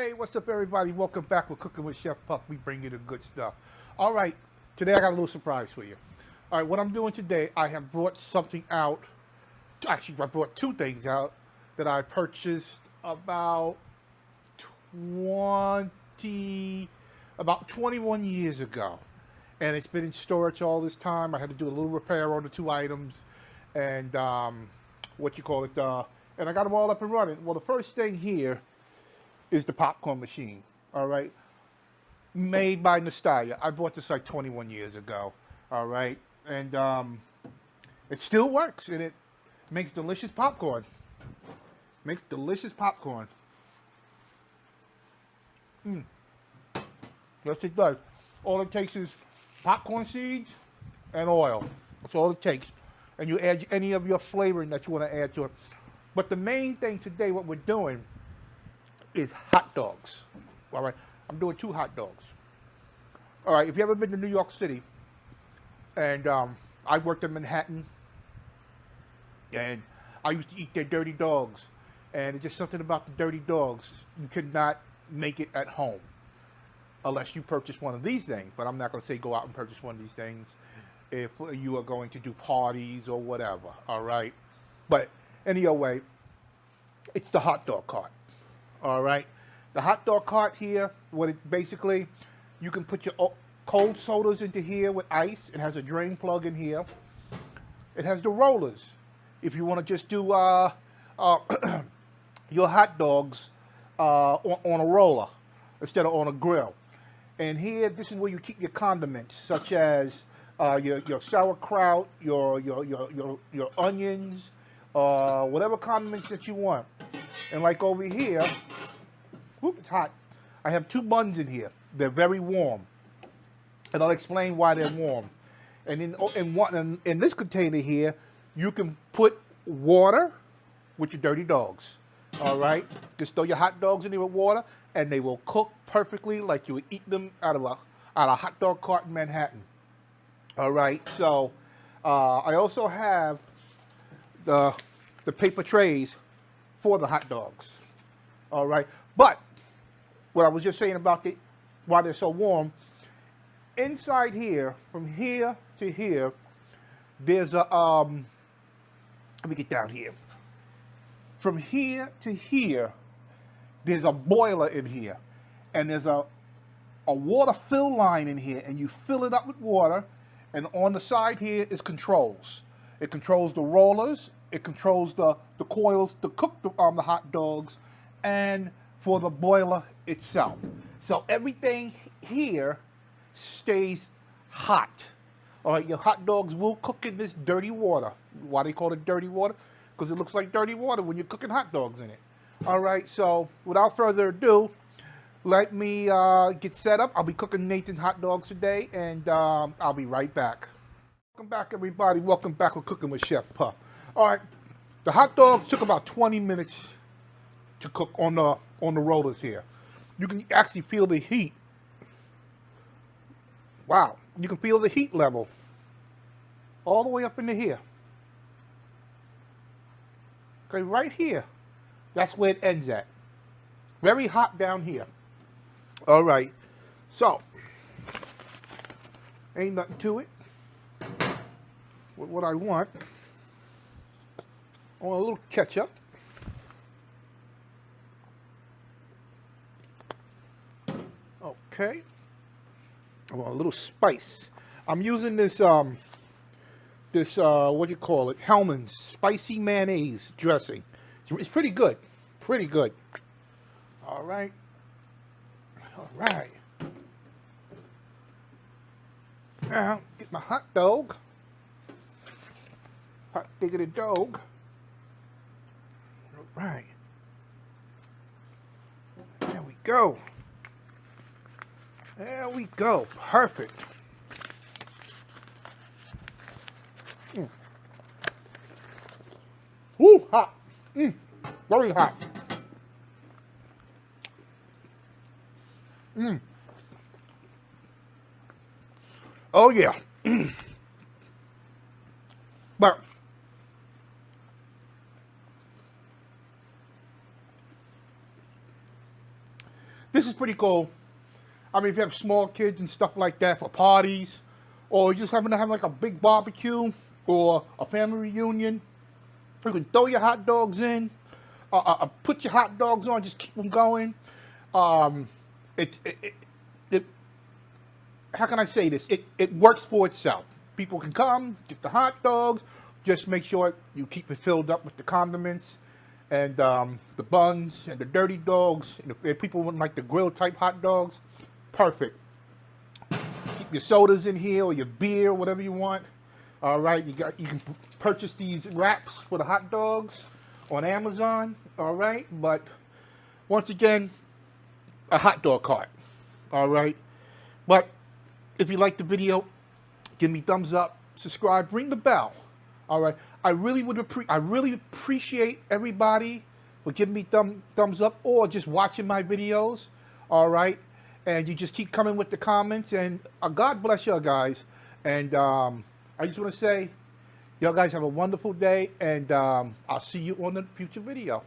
Hey, what's up, everybody? Welcome back with Cooking with Chef Puck. We bring you the good stuff. All right, today I got a little surprise for you. All right, what I'm doing today, I have brought something out. Actually, I brought two things out that I purchased about 20, about 21 years ago. And it's been in storage all this time. I had to do a little repair on the two items and and I got them all up and running. Well, the first thing here is the popcorn machine, all right? Made by Nostalgia. I bought this like 21 years ago, all right? And it still works, and it makes delicious popcorn. Makes delicious popcorn. Yes, it does. All it takes is popcorn seeds and oil. That's all it takes. And you add any of your flavoring that you want to add to it. But the main thing today, what we're doing, is hot dogs. All right, I'm doing two hot dogs. All right, if you ever been to New York City, and I worked in Manhattan, and I used to eat their dirty dogs, and it's just something about the dirty dogs. You could not make it at home unless you purchase one of these things. But I'm not going to say go out and purchase one of these things if you are going to do parties or whatever. All right, but anyway, it's the hot dog cart. All right, the hot dog cart here, basically, you can put your cold sodas into here with ice. It has a drain plug in here. It has the rollers. If you want to just do your hot dogs on a roller instead of on a grill. And here, this is where you keep your condiments, such as your sauerkraut, your onions, whatever condiments that you want. And like over here, whoop, it's hot. I have two buns in here. They're very warm. And I'll explain why they're warm. And in this container here, you can put water with your dirty dogs. All right? Just throw your hot dogs in there with water, and they will cook perfectly like you would eat them out of a hot dog cart in Manhattan. All right? So I also have the paper trays for the hot dogs. All right? But what I was just saying about why they're so warm, inside here, from here to here, there's a, let me get down here. From here to here, there's a boiler in here. And there's a water fill line in here, and you fill it up with water, and on the side here is controls. It controls the rollers, it controls the coils to cook the hot dogs, and for the boiler itself. So everything here stays hot. All right, your hot dogs will cook in this dirty water. Why they call it dirty water? Because it looks like dirty water when you're cooking hot dogs in it. All right, so without further ado, let me get set up. I'll be cooking Nathan's hot dogs today, and I'll be right back. Welcome back, everybody. Welcome back with Cooking with Chef Puck. All right, the hot dogs took about 20 minutes to cook on the rollers here. You can actually feel the heat. Wow, you can feel the heat level all the way up into here. Okay, right here. That's where it ends at. Very hot down here. All right, so ain't nothing to it. What I want a little ketchup. Okay. I want a little spice. I'm using this what do you call it? Hellmann's spicy mayonnaise dressing. It's pretty good. Pretty good. All right. All right. Now, get my hot dog. Hot diggity dog. All right. There we go. There we go. Perfect. Woo, hot. Very hot. Oh, yeah. But this is pretty cool. I mean, if you have small kids and stuff like that for parties, or you just happen to have like a big barbecue or a family reunion, you can throw your hot dogs in, put your hot dogs on, just keep them going. Um, it how can I say this? It works for itself. People can come, get the hot dogs, just make sure you keep it filled up with the condiments and the buns and the dirty dogs. And if people want like the grill type hot dogs, perfect. Keep your sodas in here or your beer, whatever you want. All right, you can purchase these wraps for the hot dogs on Amazon. All right, but once again, a hot dog cart. All right, but if you like the video, give me thumbs up, subscribe, ring the bell. All right, I really appreciate everybody for giving me thumbs up or just watching my videos. All right, and you just keep coming with the comments, and God bless y'all guys. And I just want to say, y'all guys have a wonderful day, and I'll see you on the future video.